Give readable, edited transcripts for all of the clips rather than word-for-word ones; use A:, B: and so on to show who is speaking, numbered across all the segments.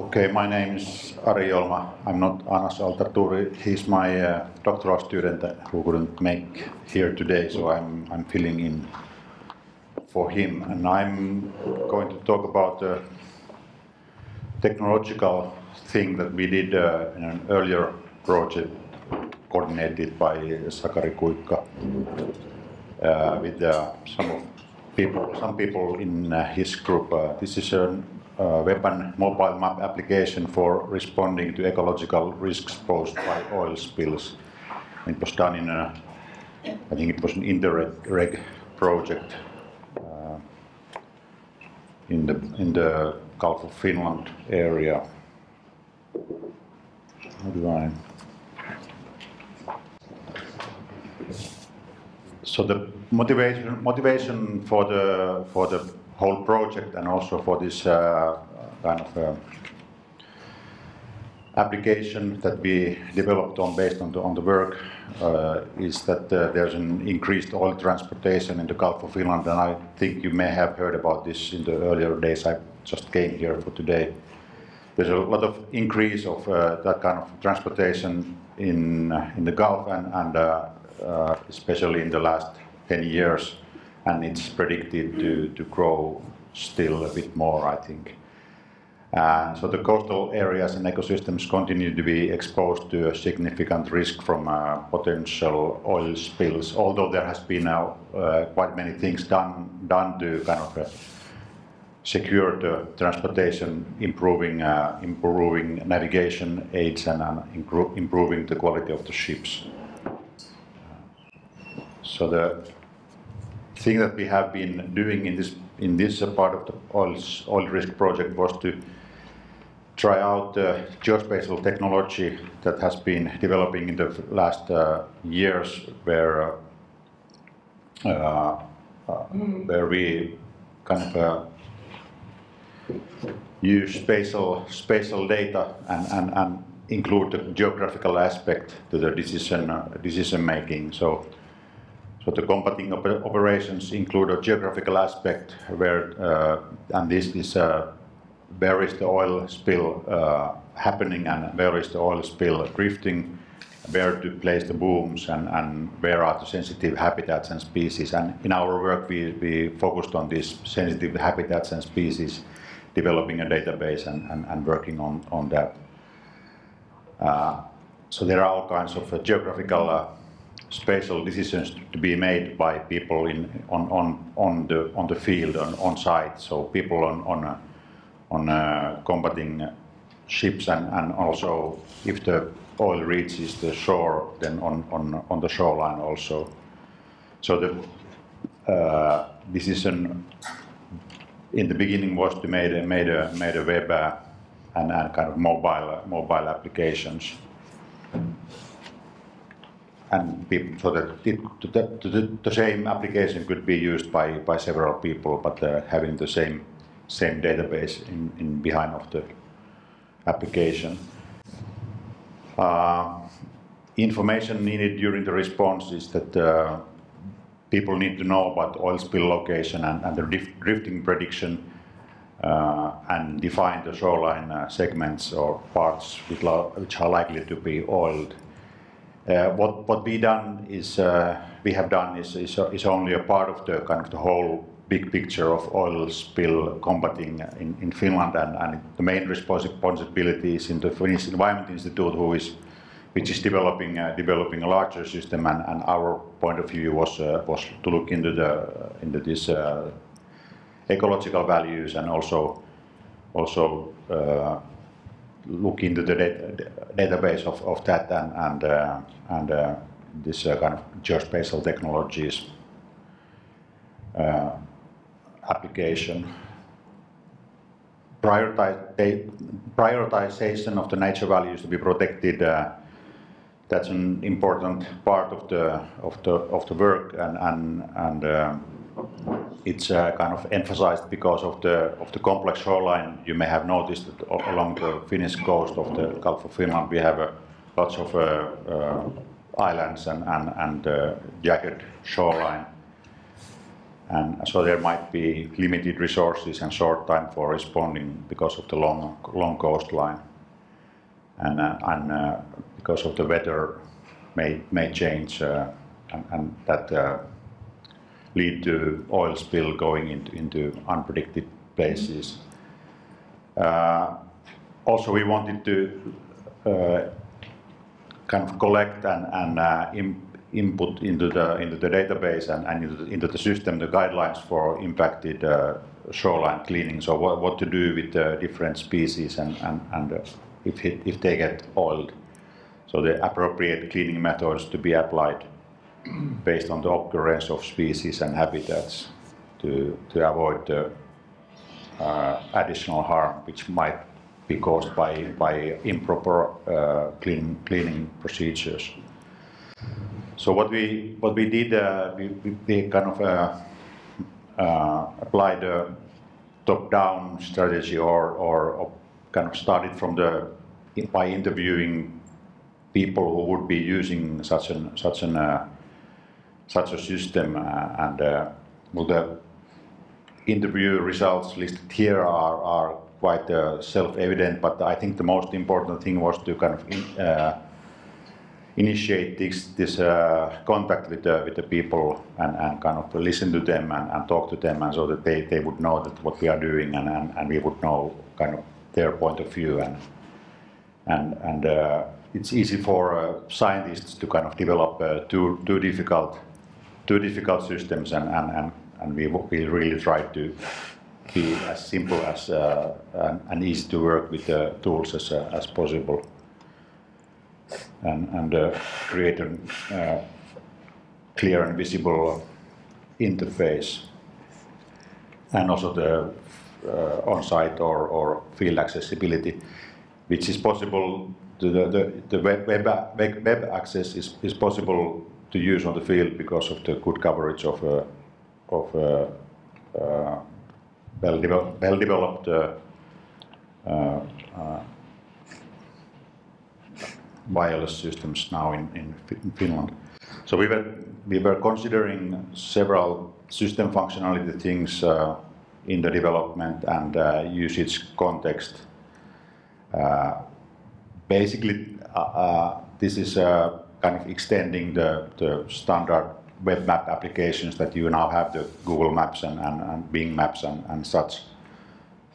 A: Okay, my name is Ari Jolma. I'm not Anas Altarturi. He's my doctoral student who couldn't make here today, so I'm filling in for him. And I'm going to talk about the technological thing that we did in an earlier project coordinated by Sakari Kuikka with some people in his group. This is a web and mobile map application for responding to ecological risks posed by oil spills. It was done in I think it was an Interreg project in the Gulf of Finland area. How do I? So the motivation for the whole project and also for this kind of application that we developed based on the work is that there's an increased oil transportation in the Gulf of Finland, and I think you may have heard about this in the earlier days. I just came here for today. There's a lot of increase of that kind of transportation in the Gulf and especially in the last 10 years, and it's predicted to grow still a bit more, I think. So the coastal areas and ecosystems continue to be exposed to a significant risk from potential oil spills, although there has been quite many things done to kind of secure the transportation, improving navigation aids and improving the quality of the ships. So the thing that we have been doing in this part of the oil risk project was to try out geospatial technology that has been developing in the last years, where we kind of use spatial data and include the geographical aspect to the decision making. So the combating operations include a geographical aspect where, and this is where is the oil spill happening and where is the oil spill drifting, where to place the booms and where are the sensitive habitats and species. And in our work we focused on these sensitive habitats and species, developing a database and working on that. So there are all kinds of geographical spatial decisions to be made by people on the field on site. So people on combating ships and also if the oil reaches the shore, then on the shoreline also. So the decision in the beginning was to made a web and kind of mobile applications. And so that the same application could be used by several people, but having the same database in behind of the application. Information needed during the response is that people need to know about oil spill location and the drifting prediction and define the shoreline segments or parts which are likely to be oiled. What we have done is only a part of the kind of the whole big picture of oil spill combating in Finland, and the main responsibility is in the Finnish Environment Institute, which is developing a larger system, and our point of view was to look into this ecological values and also look into the database of that and this kind of geospatial technologies application. Prioritization of the nature values to be protected. That's an important part of the work, and it's kind of emphasized because of the complex shoreline. You may have noticed that along the Finnish coast of the Gulf of Finland we have lots of islands and jagged shoreline. And so there might be limited resources and short time for responding because of the long coastline, and because of the weather may change, and that lead to oil spill going into unpredicted places. Also, we wanted to kind of collect and input into the database and into the system the guidelines for impacted shoreline cleaning. So what to do with the different species and if they get oiled. So the appropriate cleaning methods to be applied based on the occurrence of species and habitats to avoid the additional harm which might be caused by improper cleaning procedures. So what we did, we kind of applied a top-down strategy, or kind of started from by interviewing people who would be using such a system, and well, the interview results listed here are quite self-evident, but I think the most important thing was to kind of initiate this contact with the people and kind of listen to them and talk to them, and so that they would know that what we are doing, and we would know kind of their point of view, and it's easy for scientists to kind of develop too difficult systems, and we really try to be as simple as and easy to work with the tools as possible, and create a clear and visible interface, and also the on-site or field accessibility, which is possible. The web access is possible to use on the field because of the good coverage of well-developed wireless systems now in Finland. So we were considering several system functionality things in the development and usage context. Basically, this is kind of extending the standard web map applications that you now have, the Google Maps and Bing Maps and such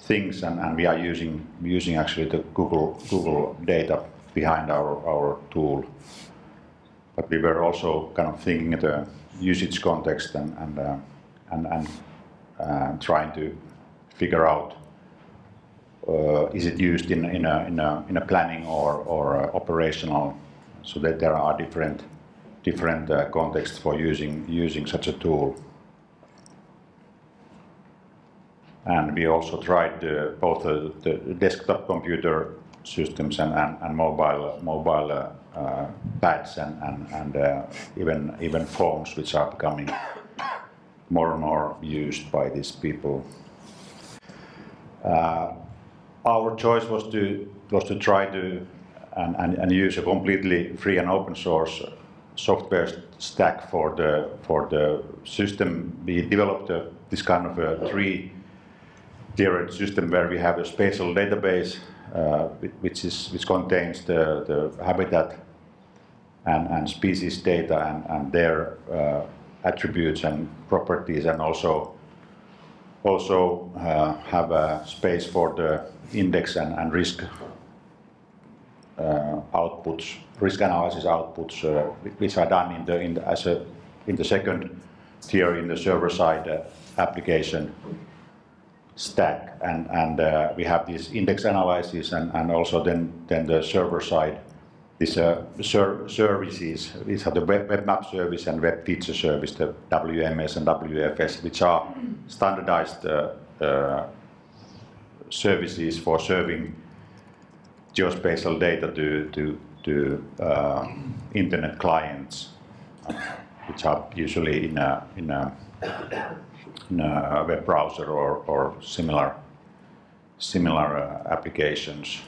A: things, and we are using actually the Google data behind our tool. But we were also kind of thinking the usage context and trying to figure out is it used in a planning or operational, so that there are different contexts for using such a tool. And we also tried both the desktop computer systems and mobile pads and even phones, which are becoming more and more used by these people. Our choice was to try to and use a completely free and open source software stack for the system. We developed this kind of a three-tiered system where we have a spatial database which contains the habitat and species data and their attributes and properties, and also have a space for the index and risk outputs, risk analysis outputs, which are done in the second tier in the server-side application stack, and we have this index analysis and also then the server-side, these services. These are the web map service and web feature service, the WMS and WFS, which are standardized services for serving geospatial data to internet clients, which are usually in a web browser or similar applications.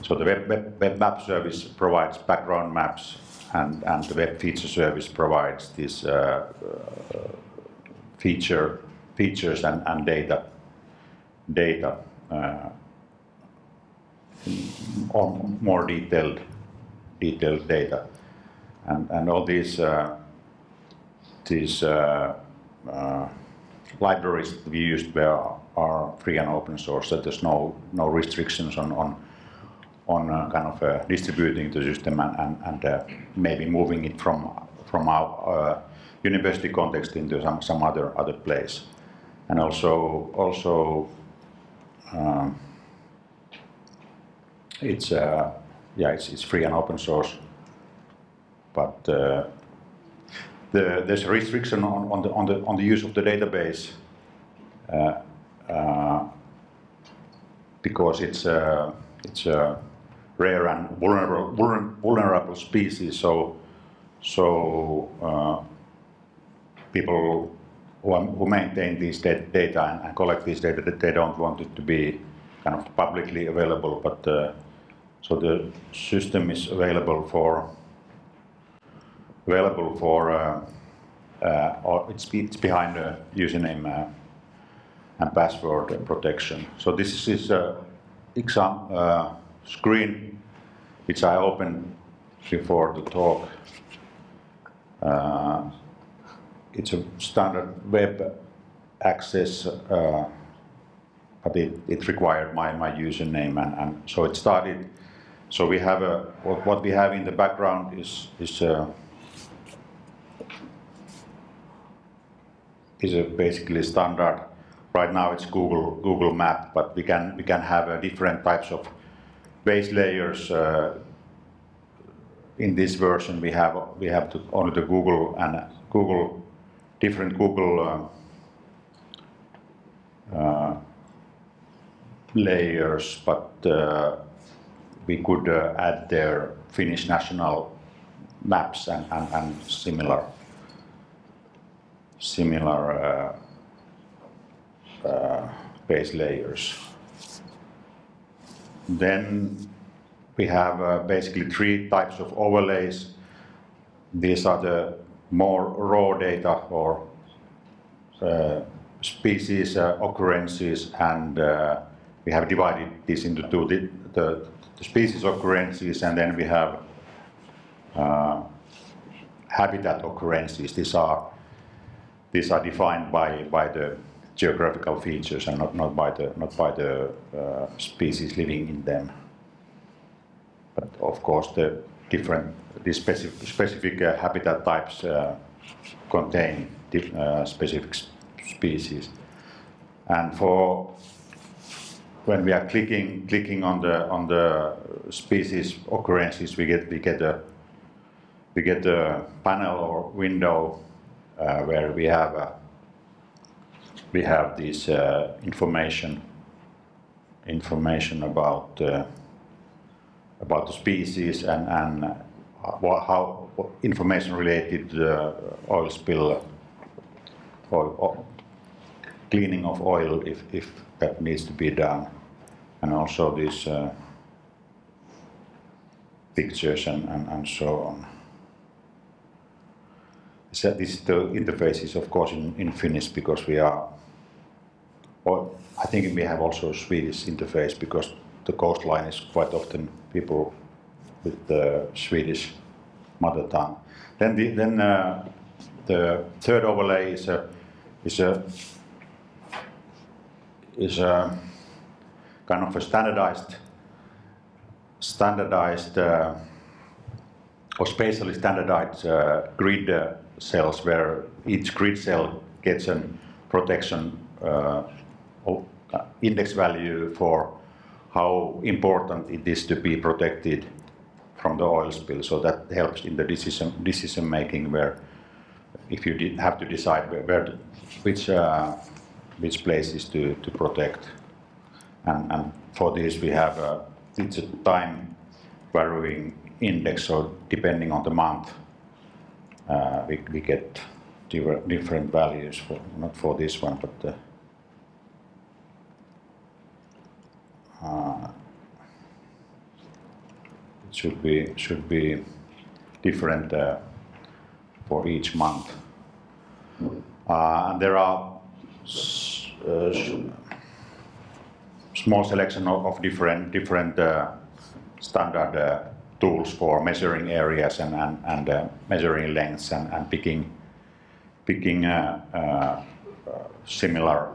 A: So the web map service provides background maps, and the web feature service provides these features and data on more detailed data, and all these libraries we used are free and open source. So there's no restrictions on kind of distributing the system and maybe moving it from our university context into some other place. And also it's free and open source, but there's a restriction on the use of the database because it's a rare and vulnerable species. So people who maintain these data and collect these data, they don't want it to be kind of publicly available. But so the system is available for or it's behind a username and password protection. So this is a screen which I opened before the talk. It's a standard web access, but it required my username, and so it started. So we have what we have in the background is a basically standard. Right now it's Google Map, but we can have different types of base layers. In this version, we have only the Google and different Google layers, but we could add their Finnish national maps and similar base layers. Then we have basically three types of overlays. These are the more raw data or species occurrences, and we have divided this into two: the species occurrences, and then we have habitat occurrences. These are defined by the geographical features and not by the species living in them. But of course, the specific habitat types contain specific species. And when we are clicking on the species occurrences, we get a panel or window where we have this information about the species and how information related to the oil spill or cleaning of oil if that needs to be done, and also these pictures and so on. So the interface is of course in Finnish because we are, or I think we have also a Swedish interface because the coastline is quite often people with the Swedish mother tongue. Then the third overlay is a kind of a standardized or spatially standardized grid cells where each grid cell gets a protection index value for how important it is to be protected from the oil spill. So that helps in the decision making, where if you have to decide which places to protect. And for this we have it's a time varying index, so depending on the month we get different values, not for this one, but it should be different for each month. And there are small selection of different standard tools for measuring areas and measuring lengths and picking similar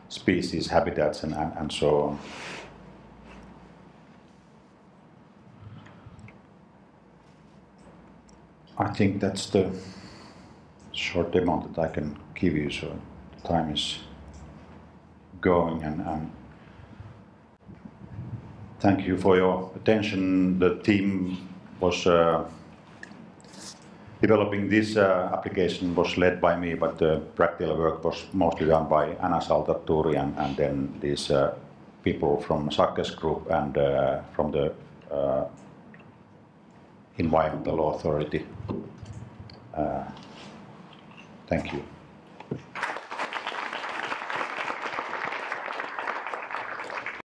A: species, habitats, and so on. I think that's the short demo that I can give you, so time is going, and thank you for your attention. The team was developing this application was led by me, but the practical work was mostly done by Anna Saltaturi and then these people from Sakkes Group and from the Environmental Authority. Thank you.